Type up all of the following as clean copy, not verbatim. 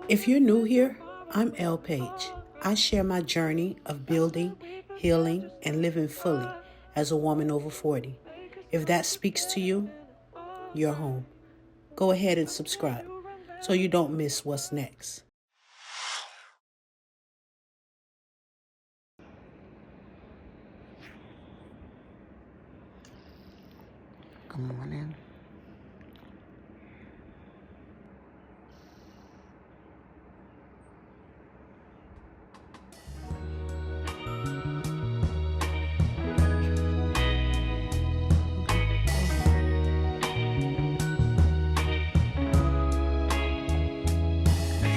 If you're new here, I'm Elle Page. I share my journey of building, healing, and living fully as a woman over 40. If that speaks to you, you're home. Go ahead and subscribe so you don't miss what's next. Good morning.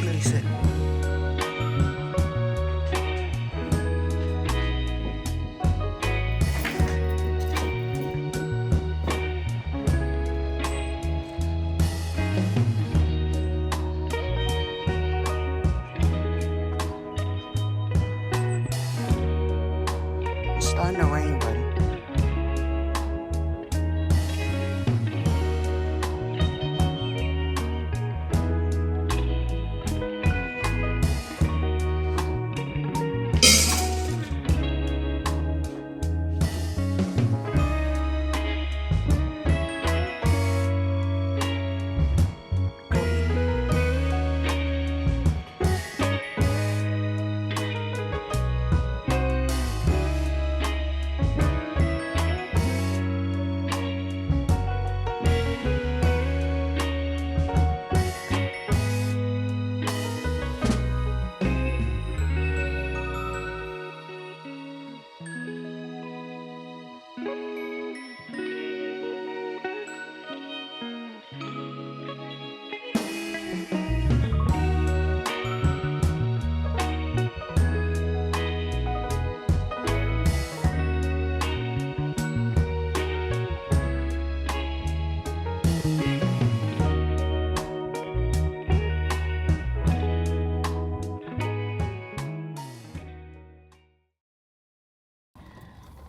Please it. It's starting to rain, buddy.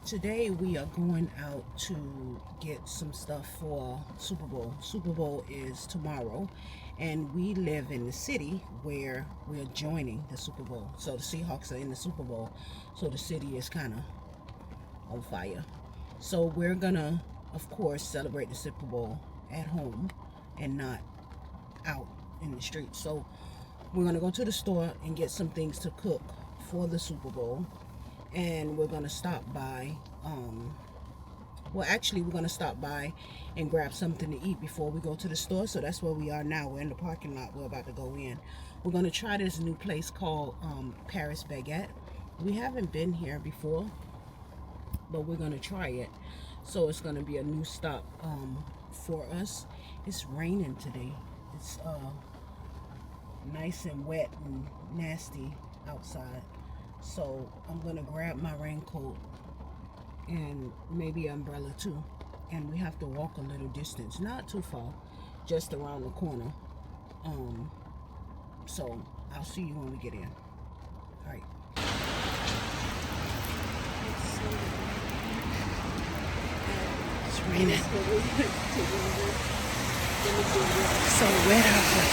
Today we are going out to get some stuff for Super Bowl. Super Bowl is tomorrow, and we live in the city where we're joining the Super Bowl. So the Seahawks are in the Super Bowl, so the city is kind of on fire. So we're gonna, of course, celebrate the Super Bowl at home and not out in the street. So we're gonna go to the store and get some things to cook for the Super Bowl, and we're gonna stop by we're gonna stop by and grab something to eat before we go to the store. So that's where we are now. We're in the parking lot. We're about to go in. We're gonna try this new place called Paris Baguette. We haven't been here before, but we're gonna try it. So it's gonna be a new stop for us. It's raining today. It's nice and wet and nasty outside. So I'm gonna grab my raincoat and maybe umbrella too. And we have to walk a little distance, not too far, just around the corner. So I'll see you when we get in. All right. It's raining. So wet out here.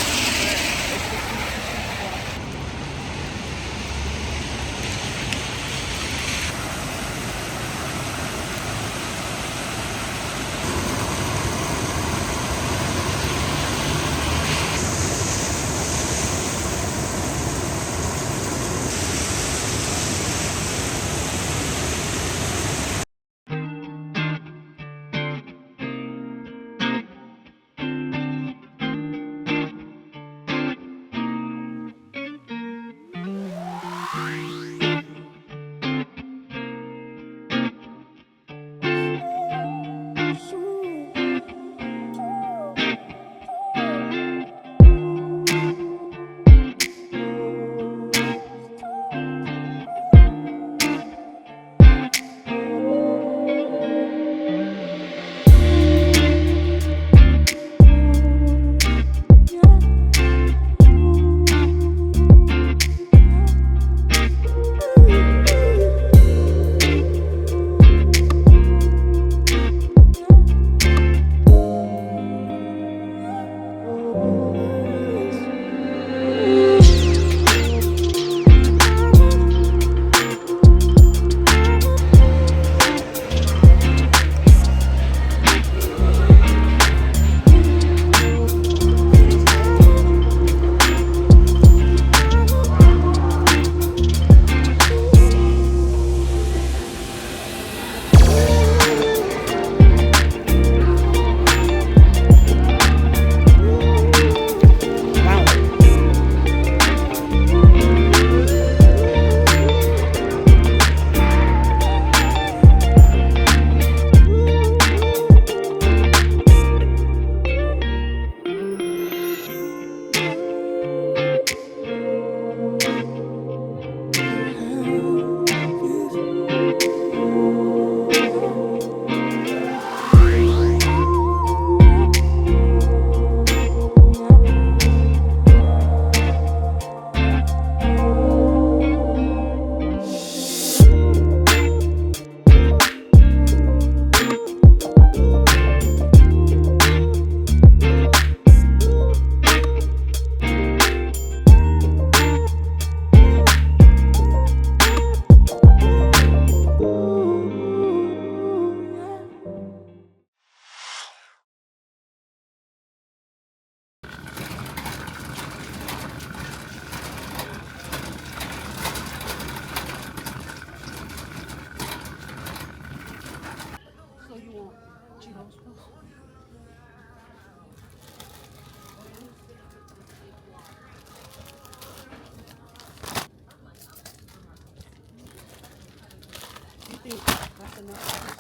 enough.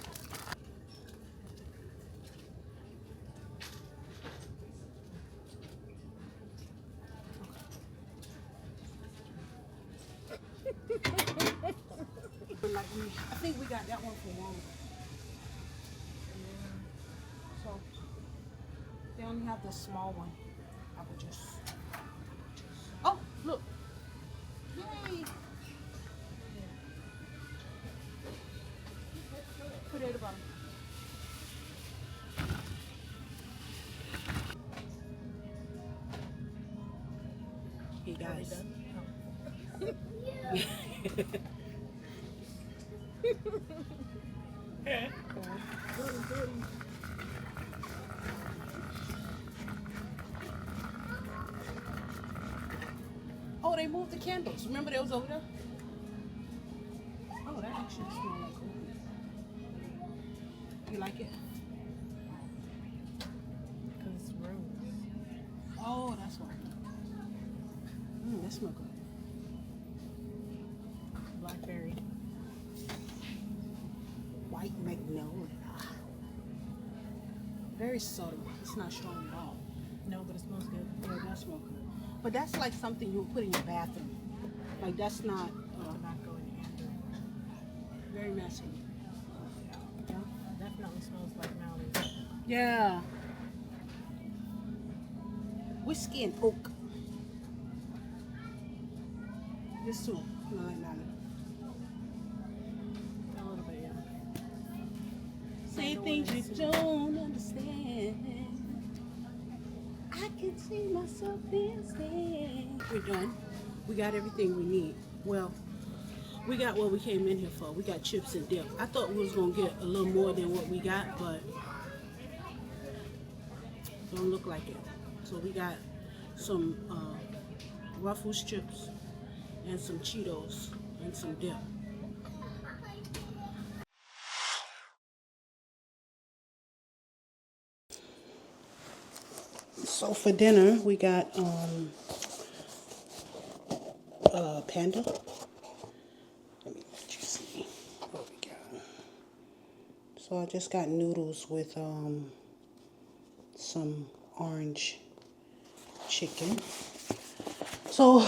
I think we got that one for Walmart. So they only have the small one. I would just. Oh, look. Yay. Put it at the bottom. Hey guys. Oh, they moved the candles. Remember they was over there? Oh, that actually smells like old. You like it? Because it's rose. Oh, that's why. That smells good. Blackberry. White magnolia. Very subtle. It's not strong at all. No, but it smells good. Yeah, it does smell good. But that's like something you would put in your bathroom. Like that's not Tobacco and amber. very masculine. Yeah. Definitely smells like Mallory. Yeah. Whiskey and oak. This too. Smell like Mallory. A little bit, yeah. Say things you don't understand. I can see myself dancing. We're done. We got everything we need. Well, we got what we came in here for. We got chips and dip. I thought we was gonna get a little more than what we got, but don't look like it. So we got some Ruffles chips and some Cheetos and some dip. So for dinner, we got panda. Let me let you see what we got. So I just got noodles with some orange chicken. So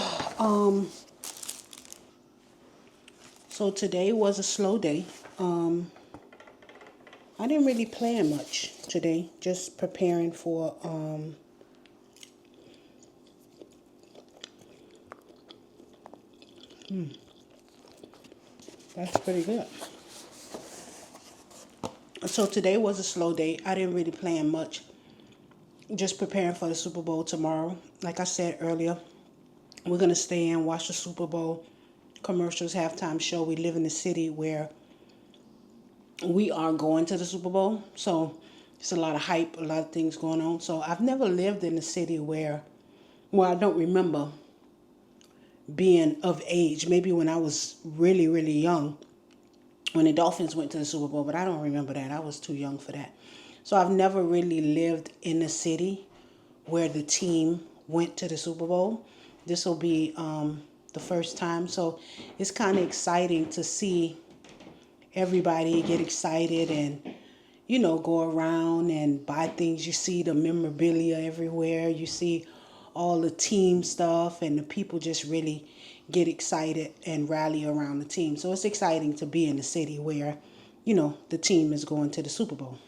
so today was a slow day. I didn't really plan much today. Just preparing for that's pretty good. So today was a slow day. I didn't really plan much. Just preparing for the Super Bowl tomorrow. Like I said earlier, we're going to stay and watch the Super Bowl commercials, halftime show. We live in the city where we are going to the Super Bowl. So it's a lot of hype, a lot of things going on. So I've never lived in a city where, well, I don't remember being of age. Maybe when I was really, really young, when the Dolphins went to the Super Bowl, but I don't remember that. I was too young for that. So I've never really lived in a city where the team went to the Super Bowl. This will be the first time. So it's kind of exciting to see everybody get excited and, you know, go around and buy things. You see the memorabilia everywhere. You see all the team stuff, and the people just really get excited and rally around the team. So it's exciting to be in a city where, you know, the team is going to the Super Bowl.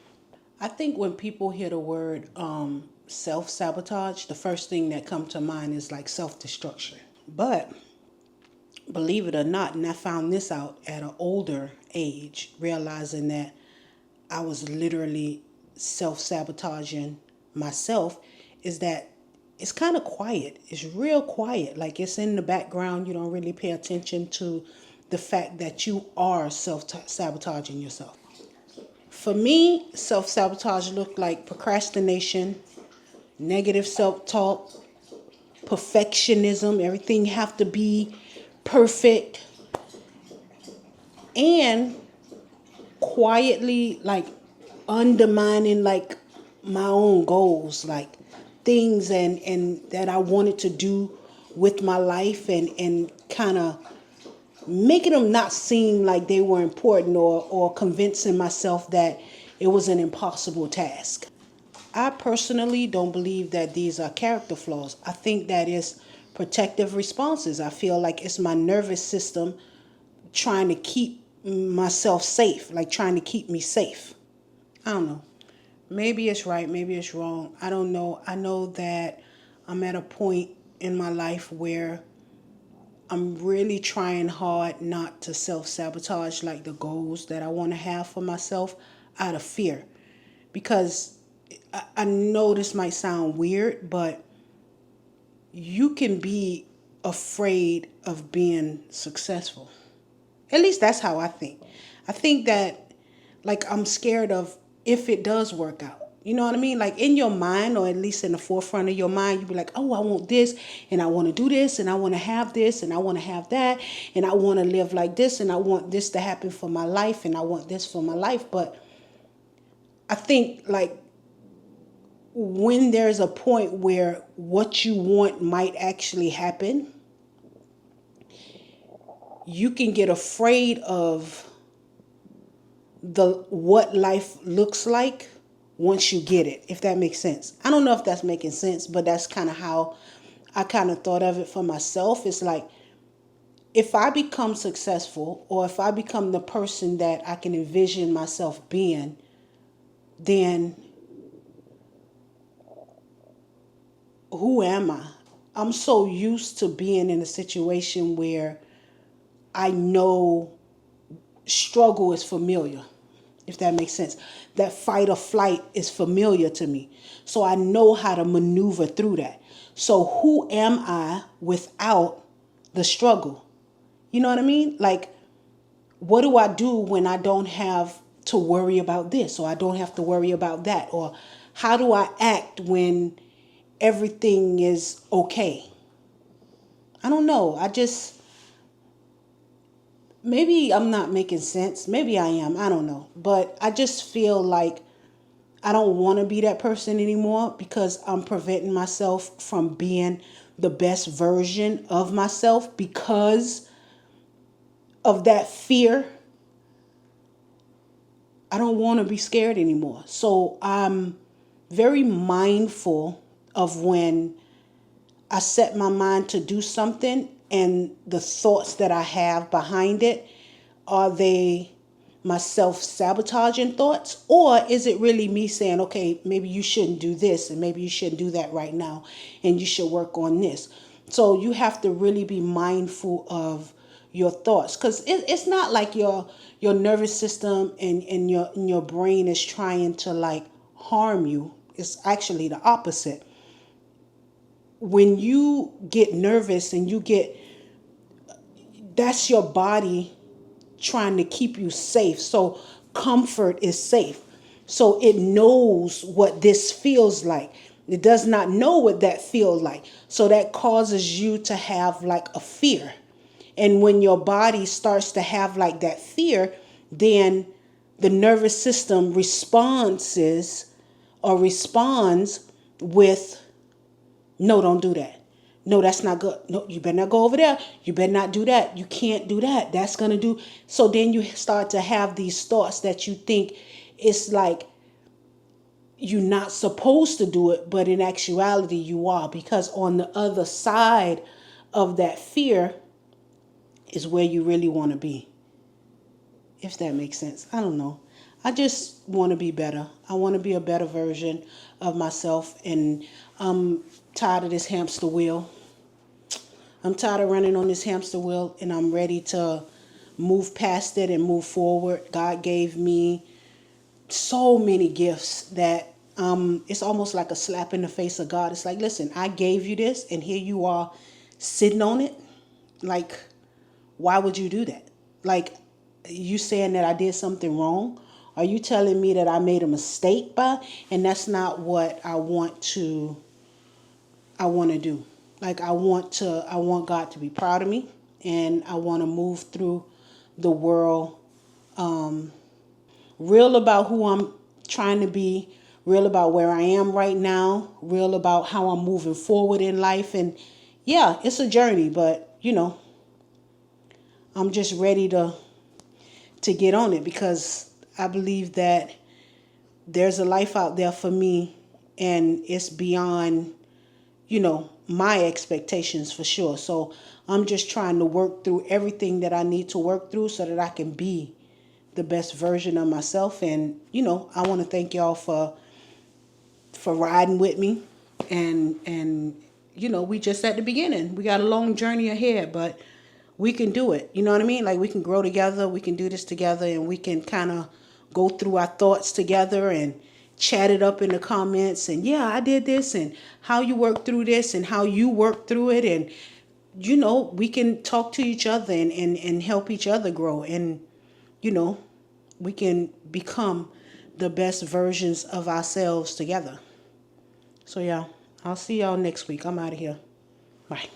I think when people hear the word self-sabotage, the first thing that comes to mind is like self-destruction. But believe it or not, and I found this out at an older age, realizing that I was literally self-sabotaging myself, is that it's kind of quiet. It's real quiet. Like it's in the background. You don't really pay attention to the fact that you are self-sabotaging yourself. For me, self-sabotage looked like procrastination, negative self-talk, perfectionism. Everything have to be perfect, and quietly like undermining like my own goals, like things and that I wanted to do with my life, and kind of making them not seem like they were important, or convincing myself that it was an impossible task. I personally don't believe that these are character flaws. I think that is protective responses. I feel like it's my nervous system trying to keep myself safe, like trying to keep me safe. I don't know. Maybe it's right, maybe it's wrong. I don't know. I know that I'm at a point in my life where I'm really trying hard not to self sabotage like the goals that I want to have for myself out of fear. Because I know this might sound weird, but you can be afraid of being successful. At least that's how I think. I think that, like, I'm scared of if it does work out. You know what I mean? Like, in your mind, or at least in the forefront of your mind, you be like, oh, I want this, and I want to do this, and I want to have this, and I want to have that, and I want to live like this, and I want this to happen for my life, and I want this for my life. But I think, like, when there's a point where what you want might actually happen, you can get afraid of the what life looks like once you get it, if that makes sense. I don't know if that's making sense, but that's kind of how I kind of thought of it for myself. It's like, if I become successful, or if I become the person that I can envision myself being, then who am I? I'm so used to being in a situation where I know struggle is familiar, if that makes sense. That fight or flight is familiar to me. So I know how to maneuver through that. So who am I without the struggle? You know what I mean? Like, what do I do when I don't have to worry about this, or I don't have to worry about that? Or how do I act when everything is okay? I don't know. Maybe I'm not making sense. Maybe I am. I don't know. But I just feel like I don't want to be that person anymore, because I'm preventing myself from being the best version of myself because of that fear. I don't want to be scared anymore. So I'm very mindful of when I set my mind to do something, and the thoughts that I have behind it. Are they my self-sabotaging thoughts, or is it really me saying, okay, maybe you shouldn't do this, and maybe you shouldn't do that right now, and you should work on this? So you have to really be mindful of your thoughts, because it's not like your nervous system and your brain is trying to, like, harm you. It's actually the opposite. When you get nervous and that's your body trying to keep you safe. So comfort is safe. So it knows what this feels like. It does not know what that feels like. So that causes you to have, like, a fear. And when your body starts to have, like, that fear, then the nervous system responds with, no, don't do that. No, that's not good. No, you better not go over there. You better not do that. You can't do that. That's going to do. So then you start to have these thoughts that you think it's like you're not supposed to do it, but in actuality you are, because on the other side of that fear is where you really want to be. If that makes sense. I don't know. I just want to be better. I want to be a better version of myself, and I'm tired of this hamster wheel. I'm tired of running on this hamster wheel, and I'm ready to move past it and move forward. God gave me so many gifts that it's almost like a slap in the face of God. It's like, listen, I gave you this, and here you are sitting on it. Like, why would you do that? Like, you saying that I did something wrong? Are you telling me that I made a mistake by? And that's not what I want to do. Like, I want God to be proud of me, and I want to move through the world real about who I'm trying to be, real about where I am right now, real about how I'm moving forward in life. And yeah, it's a journey, but I'm just ready to get on it, because I believe that there's a life out there for me, and it's beyond, my expectations for sure. So I'm just trying to work through everything that I need to work through so that I can be the best version of myself. And, I want to thank y'all for riding with me. And we just at the beginning. We got a long journey ahead, but we can do it. You know what I mean? Like, we can grow together, we can do this together, and we can kind of go through our thoughts together and chat it up in the comments. And yeah, I did this, and how you work through this, and how you work through it. And we can talk to each other and help each other grow. And you know we can become the best versions of ourselves together. So yeah, I'll see y'all next week. I'm out of here. Bye.